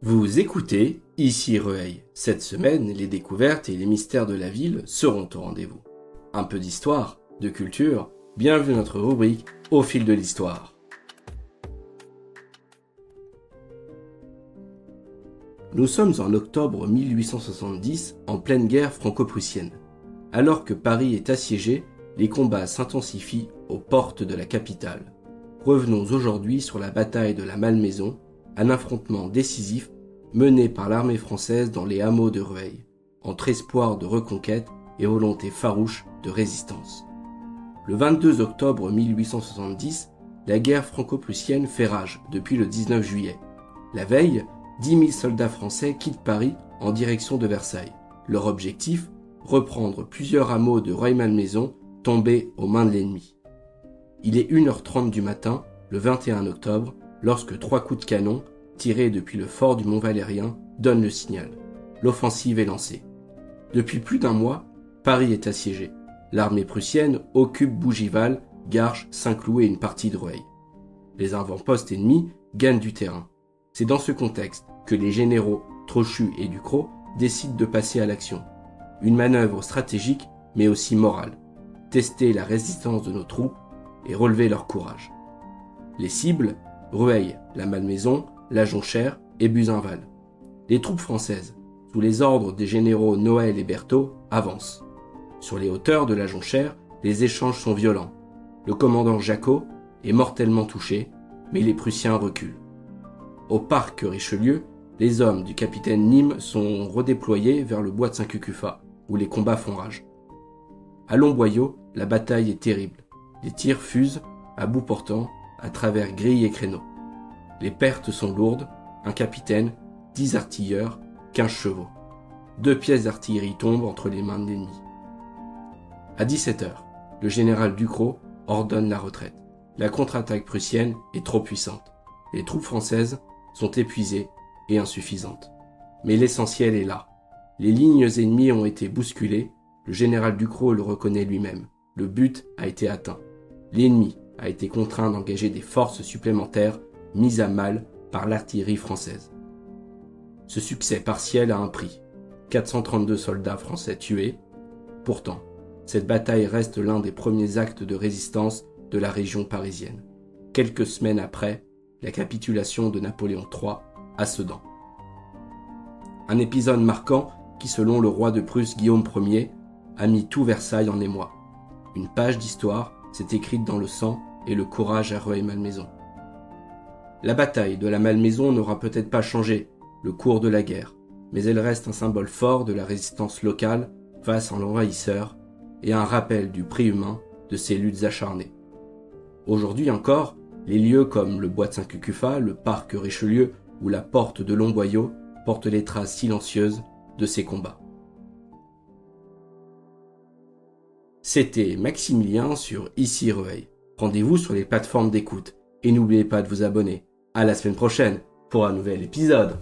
Vous écoutez Ici Rueil. Cette semaine, les découvertes et les mystères de la ville seront au rendez-vous. Un peu d'histoire, de culture, bienvenue dans notre rubrique Au fil de l'histoire. Nous sommes en octobre 1870, en pleine guerre franco-prussienne. Alors que Paris est assiégé, les combats s'intensifient aux portes de la capitale. Revenons aujourd'hui sur la bataille de la Malmaison, un affrontement décisif mené par l'armée française dans les hameaux de Rueil, entre espoir de reconquête et volonté farouche de résistance. Le 22 octobre 1870, la guerre franco-prussienne fait rage depuis le 19 juillet. La veille, 10 000 soldats français quittent Paris en direction de Versailles. Leur objectif, reprendre plusieurs hameaux de Rueil-Malmaison tombés aux mains de l'ennemi. Il est 1h30 du matin, le 21 octobre, lorsque 3 coups de canon, tirés depuis le fort du Mont-Valérien, donnent le signal. L'offensive est lancée. Depuis plus d'un mois, Paris est assiégé. L'armée prussienne occupe Bougival, Garches, Saint-Cloud et une partie de Rueil. Les avant-postes ennemis gagnent du terrain. C'est dans ce contexte que les généraux Trochu et Ducrot décident de passer à l'action. Une manœuvre stratégique, mais aussi morale. Tester la résistance de nos troupes et relever leur courage. Les cibles, Rueil, la Malmaison, la Jonchère et Buzenval. Les troupes françaises, sous les ordres des généraux Noël et Berthaud, avancent. Sur les hauteurs de la Jonchère, les échanges sont violents. Le commandant Jacot est mortellement touché, mais les Prussiens reculent. Au parc Richelieu, les hommes du capitaine Nîmes sont redéployés vers le bois de Saint-Cucufa, où les combats font rage. À Longboyau, la bataille est terrible. Les tirs fusent, à bout portant, à travers grilles et créneaux. Les pertes sont lourdes, un capitaine, 10 artilleurs, 15 chevaux. 2 pièces d'artillerie tombent entre les mains de l'ennemi. À 17h, le général Ducrot ordonne la retraite. La contre-attaque prussienne est trop puissante. Les troupes françaises sont épuisées et insuffisantes. Mais l'essentiel est là. Les lignes ennemies ont été bousculées, le général Ducrot le reconnaît lui-même. Le but a été atteint. L'ennemi a été contraint d'engager des forces supplémentaires mises à mal par l'artillerie française. Ce succès partiel a un prix. 432 soldats français tués. Pourtant, cette bataille reste l'un des premiers actes de résistance de la région parisienne. Quelques semaines après, la capitulation de Napoléon III à Sedan. Un épisode marquant qui, selon le roi de Prusse Guillaume Ier, a mis tout Versailles en émoi. Une page d'histoire s'est écrite dans le sang et le courage à Rueil-Malmaison. La bataille de la Malmaison n'aura peut-être pas changé le cours de la guerre, mais elle reste un symbole fort de la résistance locale face à l'envahisseur et un rappel du prix humain de ces luttes acharnées. Aujourd'hui encore, les lieux comme le bois de Saint-Cucufa, le parc Richelieu ou la porte de Longboyau portent les traces silencieuses de ces combats. C'était Maximilien sur Ici Rueil. Rendez-vous sur les plateformes d'écoute et n'oubliez pas de vous abonner. À la semaine prochaine pour un nouvel épisode.